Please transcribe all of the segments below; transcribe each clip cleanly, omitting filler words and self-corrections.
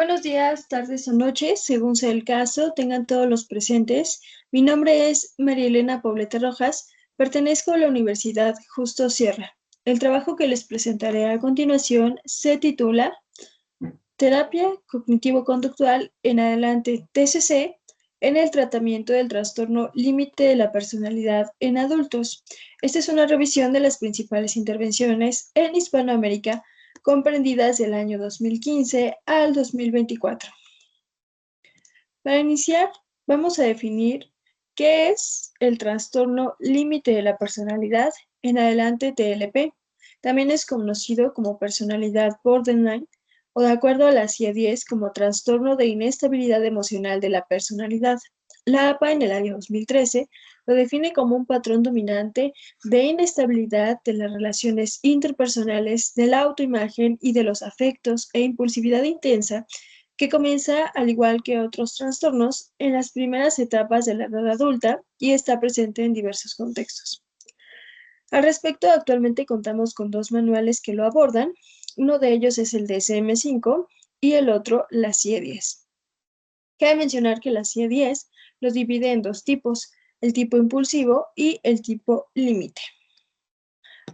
Buenos días, tardes o noches, según sea el caso, tengan todos los presentes. Mi nombre es María Elena Poblete Rojas, pertenezco a la Universidad Justo Sierra. El trabajo que les presentaré a continuación se titula Terapia Cognitivo-Conductual en adelante TCC en el tratamiento del trastorno límite de la personalidad en adultos. Esta es una revisión de las principales intervenciones en Hispanoamérica comprendidas del año 2015 al 2024. Para iniciar, vamos a definir qué es el trastorno límite de la personalidad en adelante TLP. También es conocido como personalidad borderline o de acuerdo a la CIA-10 como trastorno de inestabilidad emocional de la personalidad. La APA en el año 2013 lo define como un patrón dominante de inestabilidad de las relaciones interpersonales, de la autoimagen y de los afectos e impulsividad intensa que comienza, al igual que otros trastornos, en las primeras etapas de la edad adulta y está presente en diversos contextos. Al respecto, actualmente contamos con dos manuales que lo abordan. Uno de ellos es el DSM-5 y el otro la CIE-10. Cabe mencionar que la CIE-10 lo divide en dos tipos, el tipo impulsivo y el tipo límite.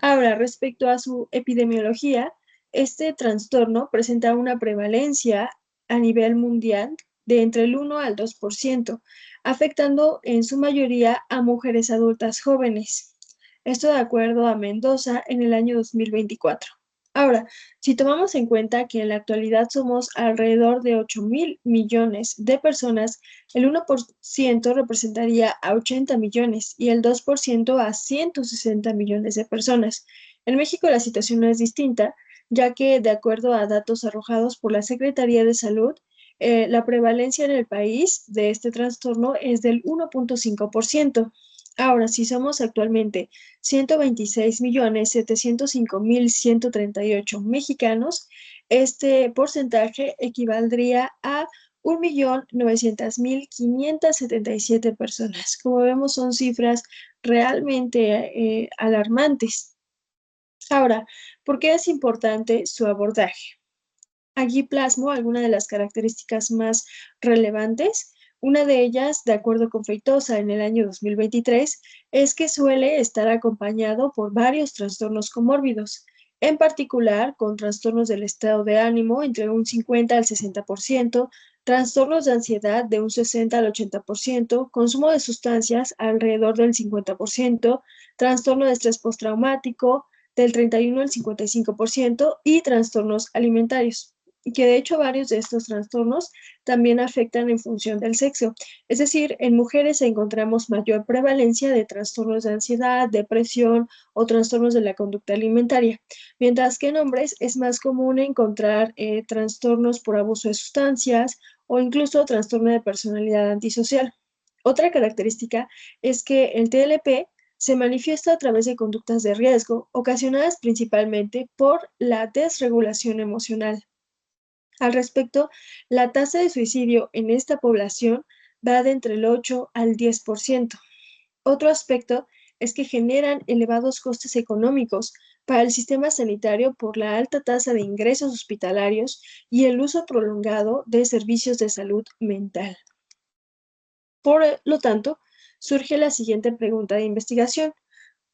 Ahora, respecto a su epidemiología, este trastorno presenta una prevalencia a nivel mundial de entre el 1 al 2%, afectando en su mayoría a mujeres adultas jóvenes. Esto de acuerdo a Mendoza en el año 2024. Ahora, si tomamos en cuenta que en la actualidad somos alrededor de 8.000 millones de personas, el 1% representaría a 80 millones y el 2% a 160 millones de personas. En México la situación no es distinta, ya que de acuerdo a datos arrojados por la Secretaría de Salud, la prevalencia en el país de este trastorno es del 1.5%. Ahora, si somos actualmente 126.705.138 mexicanos, este porcentaje equivaldría a 1.900.577 personas. Como vemos, son cifras realmente alarmantes. Ahora, ¿por qué es importante su abordaje? Aquí plasmo algunas de las características más relevantes. Una de ellas, de acuerdo con Feitosa en el año 2023, es que suele estar acompañado por varios trastornos comórbidos, en particular con trastornos del estado de ánimo entre un 50 al 60%, trastornos de ansiedad de un 60 al 80%, consumo de sustancias alrededor del 50%, trastorno de estrés postraumático del 31 al 55% y trastornos alimentarios y que de hecho varios de estos trastornos también afectan en función del sexo. Es decir, en mujeres encontramos mayor prevalencia de trastornos de ansiedad, depresión o trastornos de la conducta alimentaria, mientras que en hombres es más común encontrar trastornos por abuso de sustancias o incluso trastorno de personalidad antisocial. Otra característica es que el TLP se manifiesta a través de conductas de riesgo ocasionadas principalmente por la desregulación emocional. Al respecto, la tasa de suicidio en esta población va de entre el 8 al 10%. Otro aspecto es que generan elevados costes económicos para el sistema sanitario por la alta tasa de ingresos hospitalarios y el uso prolongado de servicios de salud mental. Por lo tanto, surge la siguiente pregunta de investigación.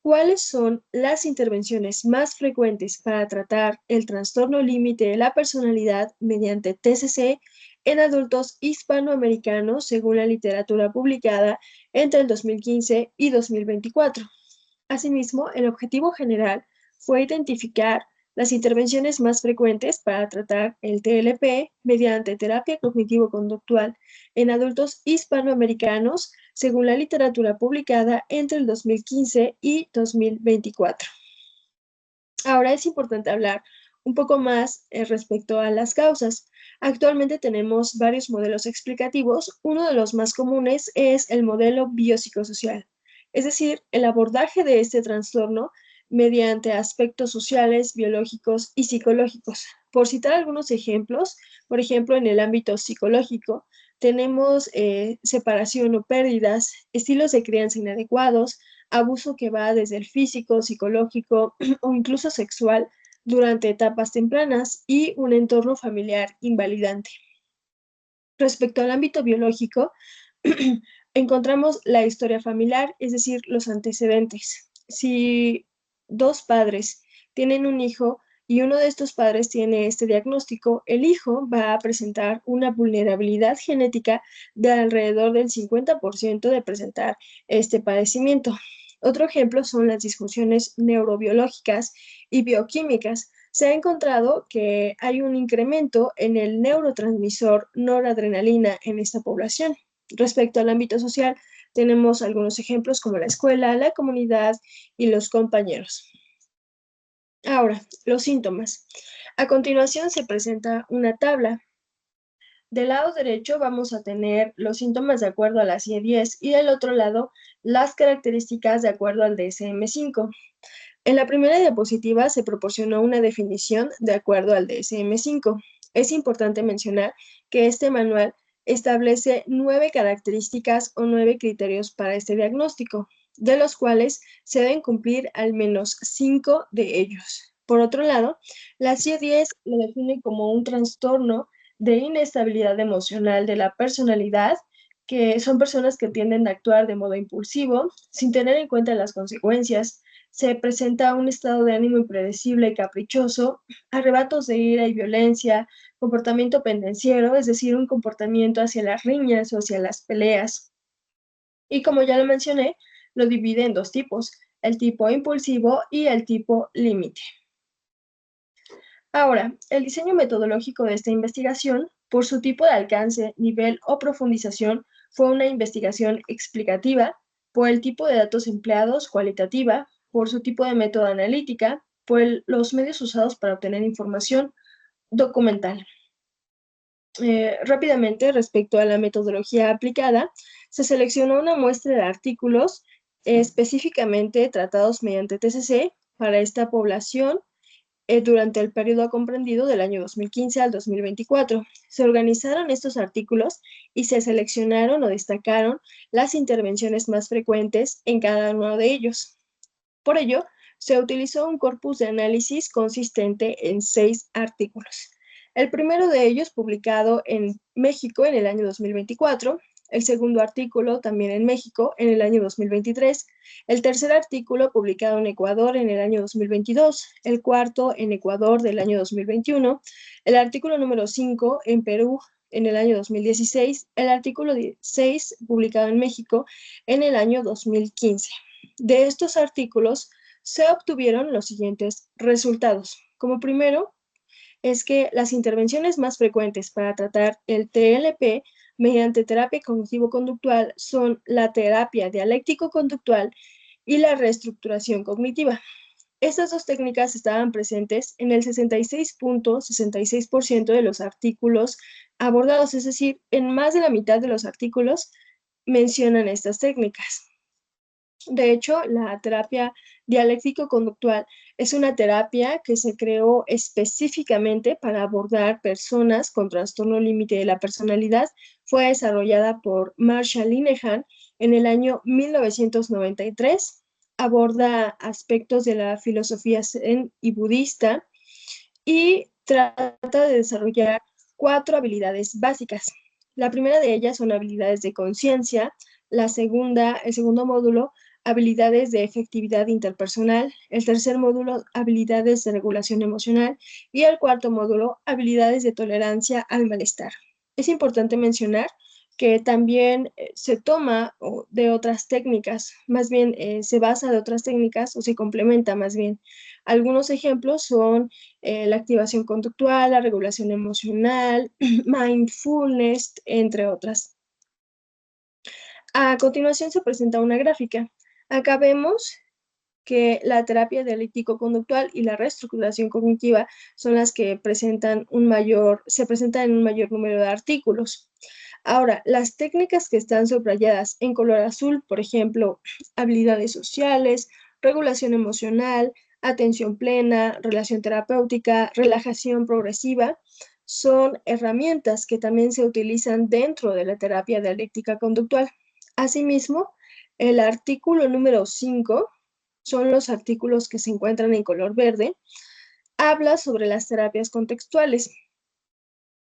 ¿Cuáles son las intervenciones más frecuentes para tratar el trastorno límite de la personalidad mediante TCC en adultos hispanoamericanos según la literatura publicada entre el 2015 y 2024? Asimismo, el objetivo general fue identificar las intervenciones más frecuentes para tratar el TLP mediante terapia cognitivo-conductual en adultos hispanoamericanos según la literatura publicada entre el 2015 y 2024. Ahora es importante hablar un poco más respecto a las causas. Actualmente tenemos varios modelos explicativos. Uno de los más comunes es el modelo biopsicosocial, es decir, el abordaje de este trastorno mediante aspectos sociales, biológicos y psicológicos. Por citar algunos ejemplos, por ejemplo, en el ámbito psicológico, tenemos separación o pérdidas, estilos de crianza inadecuados, abuso que va desde el físico, psicológico o incluso sexual durante etapas tempranas y un entorno familiar invalidante. Respecto al ámbito biológico, encontramos la historia familiar, es decir, los antecedentes. Si dos padres tienen un hijo y uno de estos padres tiene este diagnóstico, el hijo va a presentar una vulnerabilidad genética de alrededor del 50% de presentar este padecimiento. Otro ejemplo son las disfunciones neurobiológicas y bioquímicas. Se ha encontrado que hay un incremento en el neurotransmisor noradrenalina en esta población. Respecto al ámbito social, tenemos algunos ejemplos como la escuela, la comunidad y los compañeros. Ahora, los síntomas. A continuación se presenta una tabla. Del lado derecho vamos a tener los síntomas de acuerdo a la CIE-10 y del otro lado las características de acuerdo al DSM-5. En la primera diapositiva se proporcionó una definición de acuerdo al DSM-5. Es importante mencionar que este manual establece 9 características o 9 criterios para este diagnóstico, de los cuales se deben cumplir al menos 5 de ellos. Por otro lado, la CIE-10 lo define como un trastorno de inestabilidad emocional de la personalidad, que son personas que tienden a actuar de modo impulsivo, sin tener en cuenta las consecuencias. Se presenta un estado de ánimo impredecible y caprichoso, arrebatos de ira y violencia, comportamiento pendenciero, es decir, un comportamiento hacia las riñas o hacia las peleas. Y como ya lo mencioné, lo divide en dos tipos, el tipo impulsivo y el tipo límite. Ahora, el diseño metodológico de esta investigación, por su tipo de alcance, nivel o profundización, fue una investigación explicativa, por el tipo de datos empleados, cualitativa, por su tipo de método analítica, por los medios usados para obtener información, documental. Rápidamente, respecto a la metodología aplicada, se seleccionó una muestra de artículos específicamente tratados mediante TCC para esta población durante el periodo comprendido del año 2015 al 2024. Se organizaron estos artículos y se seleccionaron o destacaron las intervenciones más frecuentes en cada uno de ellos. Por ello, se utilizó un corpus de análisis consistente en 6 artículos. El primero de ellos, publicado en México en el año 2024, el segundo artículo también en México en el año 2023, el tercer artículo publicado en Ecuador en el año 2022, el cuarto en Ecuador del año 2021, el artículo número 5 en Perú en el año 2016, el artículo 6 publicado en México en el año 2015. De estos artículos se obtuvieron los siguientes resultados. Como primero, es que las intervenciones más frecuentes para tratar el TLP mediante terapia cognitivo-conductual son la terapia dialéctico-conductual y la reestructuración cognitiva. Estas dos técnicas estaban presentes en el 66.66% de los artículos abordados, es decir, en más de la mitad de los artículos mencionan estas técnicas. De hecho, la terapia dialéctico-conductual es una terapia que se creó específicamente para abordar personas con trastorno límite de la personalidad. Fue desarrollada por Marshall Linehan en el año 1993. Aborda aspectos de la filosofía zen y budista y trata de desarrollar 4 habilidades básicas. La primera de ellas son habilidades de conciencia, el segundo módulo, habilidades de efectividad interpersonal, el tercer módulo, habilidades de regulación emocional y el cuarto módulo, habilidades de tolerancia al malestar. Es importante mencionar que también se toma de otras técnicas, más bien se basa de otras técnicas o se complementa más bien. Algunos ejemplos son la activación conductual, la regulación emocional, mindfulness, entre otras. A continuación se presenta una gráfica. Acá vemos que la terapia dialéctico-conductual y la reestructuración cognitiva son las que se presentan en un mayor número de artículos. Ahora, las técnicas que están subrayadas en color azul, por ejemplo, habilidades sociales, regulación emocional, atención plena, relación terapéutica, relajación progresiva, son herramientas que también se utilizan dentro de la terapia dialéctica conductual. Asimismo, el artículo número 5 son los artículos que se encuentran en color verde, habla sobre las terapias contextuales.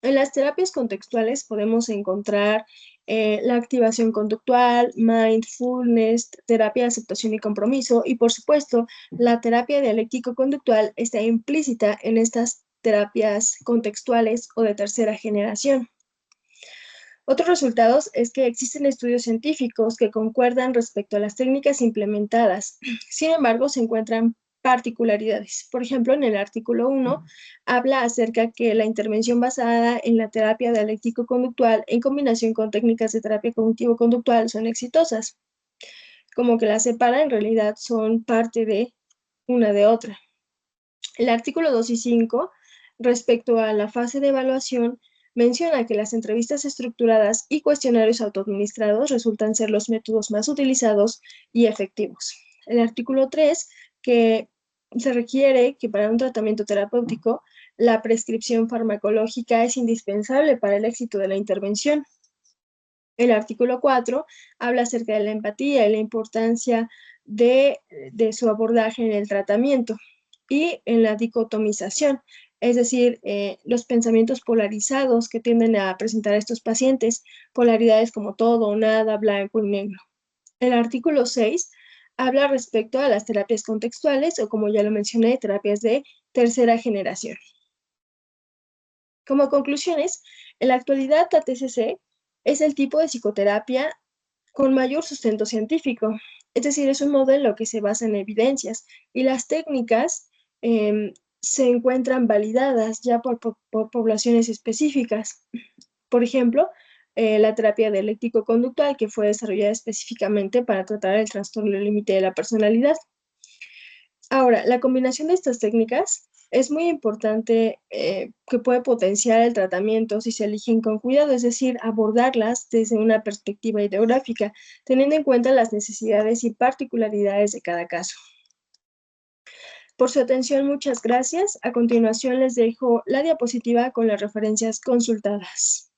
En las terapias contextuales podemos encontrar la activación conductual, mindfulness, terapia de aceptación y compromiso, y por supuesto, la terapia dialéctico-conductual está implícita en estas terapias contextuales o de tercera generación. Otros resultados es que existen estudios científicos que concuerdan respecto a las técnicas implementadas. Sin embargo, se encuentran particularidades. Por ejemplo, en el artículo 1 habla acerca que la intervención basada en la terapia dialéctico-conductual en combinación con técnicas de terapia cognitivo-conductual son exitosas. Como que las separa, en realidad son parte de una de otra. El artículo 2 y 5, respecto a la fase de evaluación, menciona que las entrevistas estructuradas y cuestionarios autoadministrados resultan ser los métodos más utilizados y efectivos. El artículo 3, que se requiere que para un tratamiento terapéutico la prescripción farmacológica es indispensable para el éxito de la intervención. El artículo 4 habla acerca de la empatía y la importancia de su abordaje en el tratamiento y en la dicotomización, es decir, los pensamientos polarizados que tienden a presentar estos pacientes, polaridades como todo o nada, blanco y negro. El artículo 6 habla respecto a las terapias contextuales o, como ya lo mencioné, terapias de tercera generación. Como conclusiones, en la actualidad la TCC es el tipo de psicoterapia con mayor sustento científico, es decir, es un modelo que se basa en evidencias y las técnicas se encuentran validadas ya por poblaciones específicas. Por ejemplo, la terapia dialéctico-conductual, que fue desarrollada específicamente para tratar el trastorno límite de la personalidad. Ahora, la combinación de estas técnicas es muy importante, que puede potenciar el tratamiento si se eligen con cuidado, es decir, abordarlas desde una perspectiva ideográfica, teniendo en cuenta las necesidades y particularidades de cada caso. Por su atención, muchas gracias. A continuación les dejo la diapositiva con las referencias consultadas.